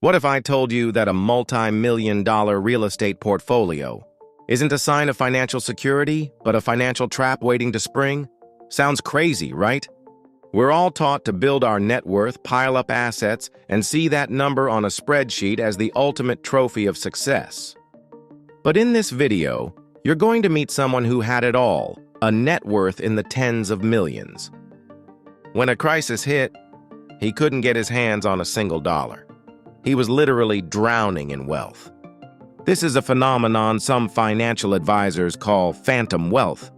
What if I told you that a multi-million-dollar real estate portfolio isn't a sign of financial security, but a financial trap waiting to spring? Sounds crazy, right? We're all taught to build our net worth, pile up assets, and see that number on a spreadsheet as the ultimate trophy of success. But in this video, you're going to meet someone who had it all, a net worth in the tens of millions. When a crisis hit, he couldn't get his hands on a single dollar. He was literally drowning in wealth. This is a phenomenon some financial advisors call phantom wealth,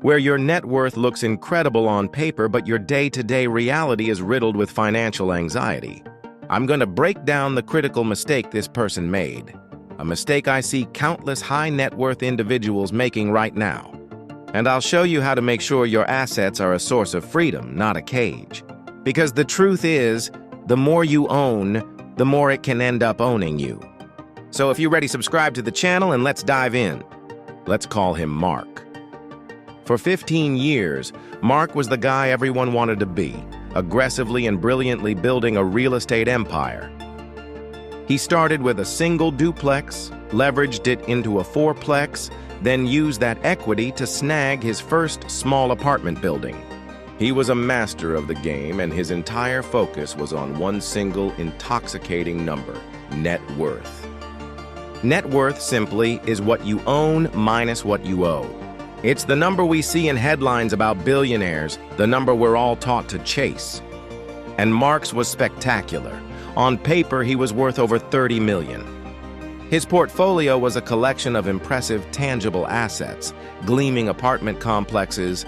where your net worth looks incredible on paper, but your day-to-day reality is riddled with financial anxiety. I'm going to break down the critical mistake this person made, a mistake I see countless high net worth individuals making right now. And I'll show you how to make sure your assets are a source of freedom, not a cage. Because the truth is, the more you own, the more it can end up owning you. So if you're ready, subscribe to the channel and let's dive in. Let's call him Mark. For 15 years, Mark was the guy everyone wanted to be, aggressively and brilliantly building a real estate empire. He started with a single duplex, leveraged it into a fourplex, then used that equity to snag his first small apartment building. He was a master of the game, and his entire focus was on one single intoxicating number: net worth. Net worth simply is what you own minus what you owe. It's the number we see in headlines about billionaires, the number we're all taught to chase. And Mark's was spectacular. On paper, he was worth over 30 million. His portfolio was a collection of impressive tangible assets, gleaming apartment complexes,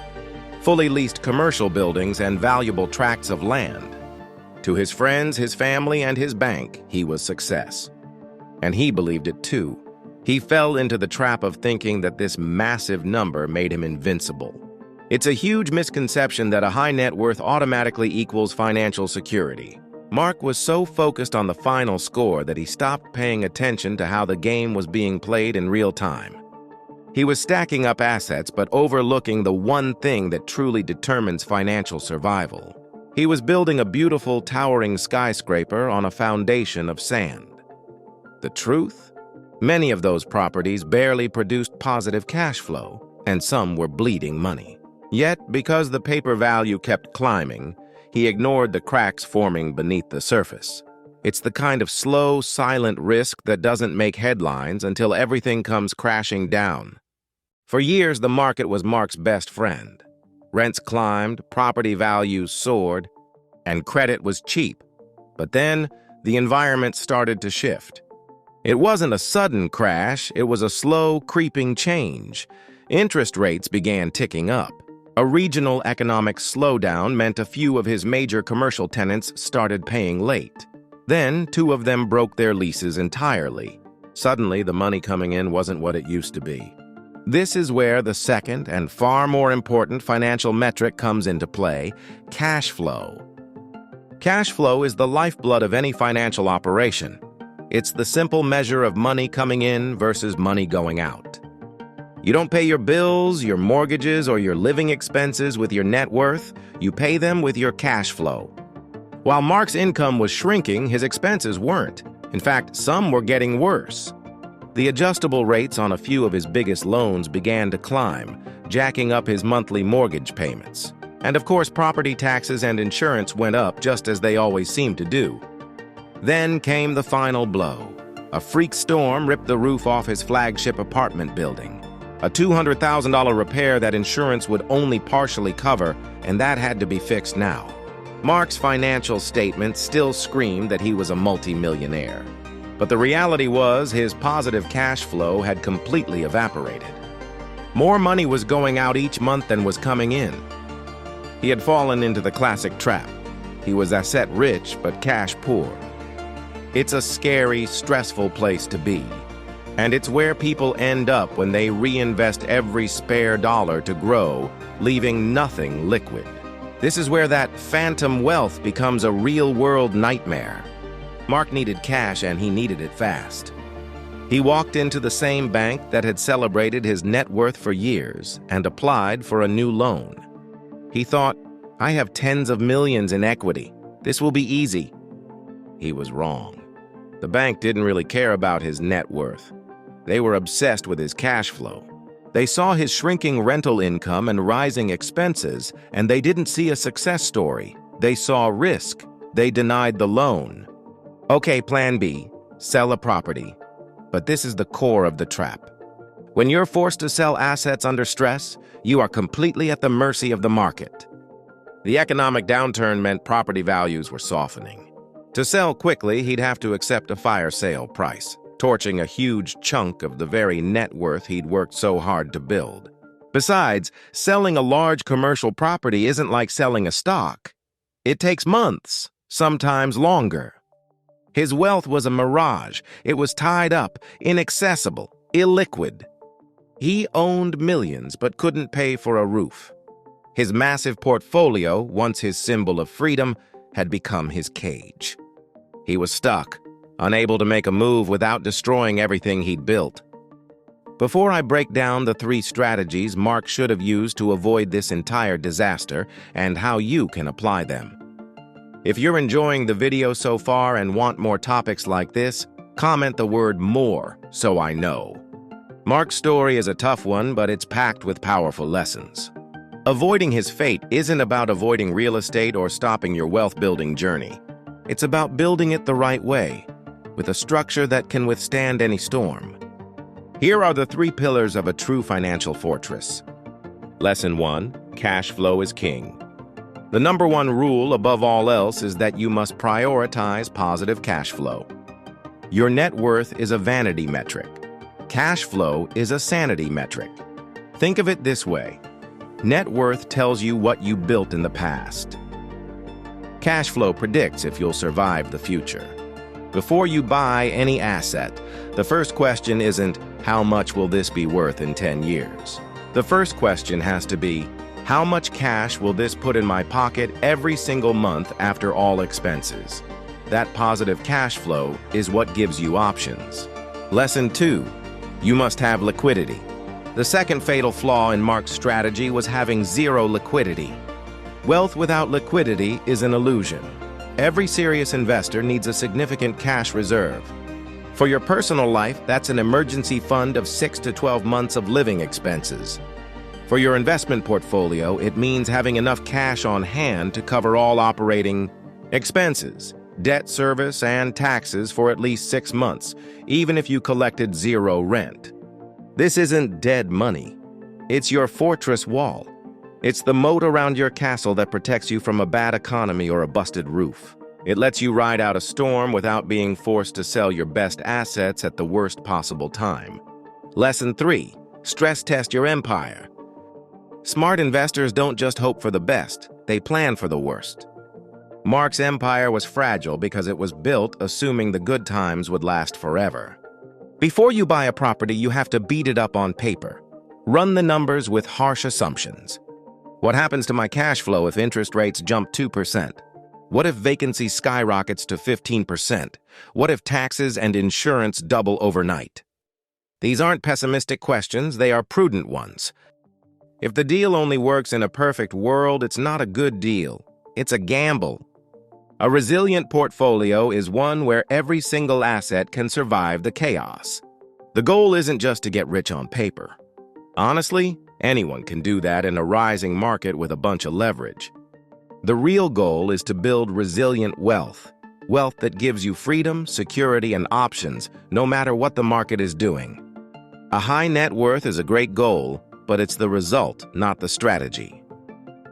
fully leased commercial buildings, and valuable tracts of land. To his friends, his family, and his bank, he was success. And he believed it too. He fell into the trap of thinking that this massive number made him invincible. It's a huge misconception that a high net worth automatically equals financial security. Mark was so focused on the final score that he stopped paying attention to how the game was being played in real time. He was stacking up assets but overlooking the one thing that truly determines financial survival. He was building a beautiful, towering skyscraper on a foundation of sand. The truth? Many of those properties barely produced positive cash flow, and some were bleeding money. Yet, because the paper value kept climbing, he ignored the cracks forming beneath the surface. It's the kind of slow, silent risk that doesn't make headlines until everything comes crashing down. For years, the market was Mark's best friend. Rents climbed, property values soared, and credit was cheap. But then, the environment started to shift. It wasn't a sudden crash, it was a slow, creeping change. Interest rates began ticking up. A regional economic slowdown meant a few of his major commercial tenants started paying late. Then, 2 of them broke their leases entirely. Suddenly, the money coming in wasn't what it used to be. This is where the second and far more important financial metric comes into play: cash flow. Cash flow is the lifeblood of any financial operation. It's the simple measure of money coming in versus money going out. You don't pay your bills, your mortgages, or your living expenses with your net worth. You pay them with your cash flow. While Mark's income was shrinking, his expenses weren't. In fact, some were getting worse. The adjustable rates on a few of his biggest loans began to climb, jacking up his monthly mortgage payments. And of course, property taxes and insurance went up just as they always seem to do. Then came the final blow. A freak storm ripped the roof off his flagship apartment building. A $200,000 repair that insurance would only partially cover, and that had to be fixed now. Mark's financial statements still screamed that he was a multimillionaire. But the reality was his positive cash flow had completely evaporated. More money was going out each month than was coming in. He had fallen into the classic trap. He was asset rich but cash poor. It's a scary, stressful place to be. And it's where people end up when they reinvest every spare dollar to grow, leaving nothing liquid. This is where that phantom wealth becomes a real-world nightmare. Mark needed cash, and he needed it fast. He walked into the same bank that had celebrated his net worth for years and applied for a new loan. He thought, "I have tens of millions in equity. This will be easy." He was wrong. The bank didn't really care about his net worth. They were obsessed with his cash flow. They saw his shrinking rental income and rising expenses, and they didn't see a success story. They saw risk. They denied the loan. Okay, plan B, sell a property. But this is the core of the trap. When you're forced to sell assets under stress, you are completely at the mercy of the market. The economic downturn meant property values were softening. To sell quickly, he'd have to accept a fire sale price, torching a huge chunk of the very net worth he'd worked so hard to build. Besides, selling a large commercial property isn't like selling a stock. It takes months, sometimes longer. His wealth was a mirage. It was tied up, inaccessible, illiquid. He owned millions but couldn't pay for a roof. His massive portfolio, once his symbol of freedom, had become his cage. He was stuck, unable to make a move without destroying everything he'd built. Before I break down the 3 strategies Mark should have used to avoid this entire disaster and how you can apply them. If you're enjoying the video so far and want more topics like this, comment the word "more" so I know. Mark's story is a tough one, but it's packed with powerful lessons. Avoiding his fate isn't about avoiding real estate or stopping your wealth-building journey. It's about building it the right way, with a structure that can withstand any storm. Here are the 3 pillars of a true financial fortress. Lesson 1, cash flow is king. The number 1 rule above all else is that you must prioritize positive cash flow. Your net worth is a vanity metric. Cash flow is a sanity metric. Think of it this way. Net worth tells you what you built in the past. Cash flow predicts if you'll survive the future. Before you buy any asset, the first question isn't, how much will this be worth in 10 years? The first question has to be, how much cash will this put in my pocket every single month after all expenses? That positive cash flow is what gives you options. Lesson 2, you must have liquidity. The second fatal flaw in Mark's strategy was having zero liquidity. Wealth without liquidity is an illusion. Every serious investor needs a significant cash reserve. For your personal life, that's an emergency fund of 6 to 12 months of living expenses. For your investment portfolio, it means having enough cash on hand to cover all operating expenses, debt service, and taxes for at least 6 months, even if you collected zero rent. This isn't dead money. It's your fortress wall. It's the moat around your castle that protects you from a bad economy or a busted roof. It lets you ride out a storm without being forced to sell your best assets at the worst possible time. Lesson 3, stress test your empire. Smart investors don't just hope for the best, they plan for the worst. Mark's empire was fragile because it was built assuming the good times would last forever. Before you buy a property, you have to beat it up on paper. Run the numbers with harsh assumptions. What happens to my cash flow if interest rates jump 2%? What if vacancy skyrockets to 15%? What if taxes and insurance double overnight? These aren't pessimistic questions, they are prudent ones. If the deal only works in a perfect world, it's not a good deal. It's a gamble. A resilient portfolio is one where every single asset can survive the chaos. The goal isn't just to get rich on paper. Honestly, anyone can do that in a rising market with a bunch of leverage. The real goal is to build resilient wealth, wealth that gives you freedom, security, and options, no matter what the market is doing. A high net worth is a great goal, but it's the result, not the strategy.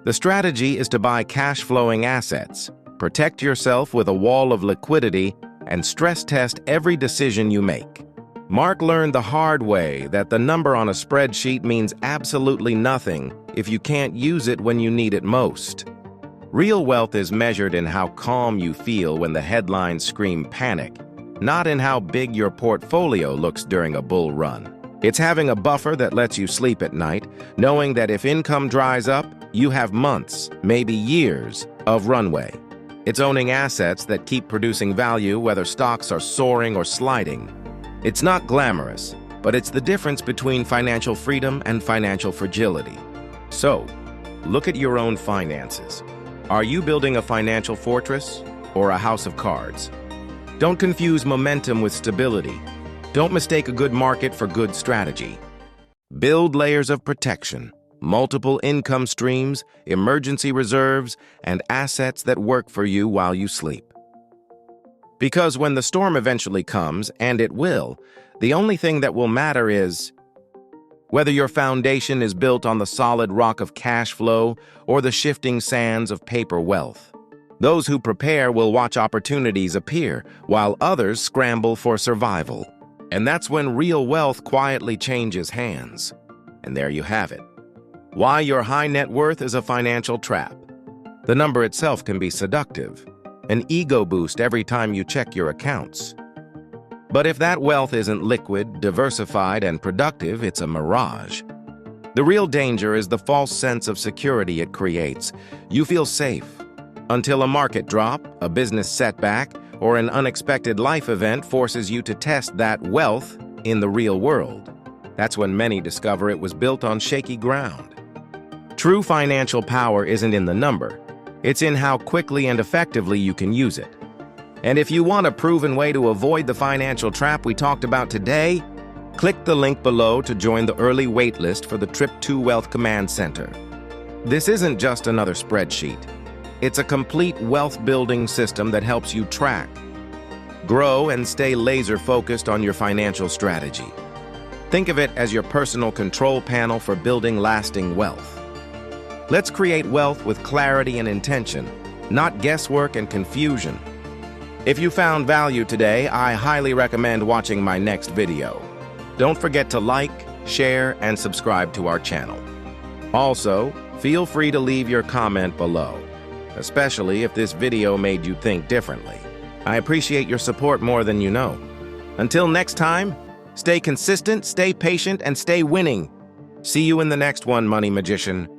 The strategy is to buy cash-flowing assets, protect yourself with a wall of liquidity, and stress test every decision you make. Mark learned the hard way that the number on a spreadsheet means absolutely nothing if you can't use it when you need it most. Real wealth is measured in how calm you feel when the headlines scream panic, not in how big your portfolio looks during a bull run. It's having a buffer that lets you sleep at night, knowing that if income dries up, you have months, maybe years, of runway. It's owning assets that keep producing value whether stocks are soaring or sliding. It's not glamorous, but it's the difference between financial freedom and financial fragility. So, look at your own finances. Are you building a financial fortress or a house of cards? Don't confuse momentum with stability. Don't mistake a good market for good strategy. Build layers of protection, multiple income streams, emergency reserves, and assets that work for you while you sleep. Because when the storm eventually comes, and it will, the only thing that will matter is whether your foundation is built on the solid rock of cash flow or the shifting sands of paper wealth. Those who prepare will watch opportunities appear, while others scramble for survival. And that's when real wealth quietly changes hands. And there you have it. Why your high net worth is a financial trap. The number itself can be seductive, an ego boost every time you check your accounts. But if that wealth isn't liquid, diversified, and productive, it's a mirage. The real danger is the false sense of security it creates. You feel safe until a market drop, a business setback, or an unexpected life event forces you to test that wealth in the real world. That's when many discover it was built on shaky ground. True financial power isn't in the number. It's in how quickly and effectively you can use it. And if you want a proven way to avoid the financial trap we talked about today, click the link below to join the early waitlist for the Trip to Wealth Command Center. This isn't just another spreadsheet. It's a complete wealth-building system that helps you track, grow, and stay laser-focused on your financial strategy. Think of it as your personal control panel for building lasting wealth. Let's create wealth with clarity and intention, not guesswork and confusion. If you found value today, I highly recommend watching my next video. Don't forget to like, share, and subscribe to our channel. Also, feel free to leave your comment below, especially if this video made you think differently. I appreciate your support more than you know. Until next time, stay consistent, stay patient, and stay winning. See you in the next one, Money Magician.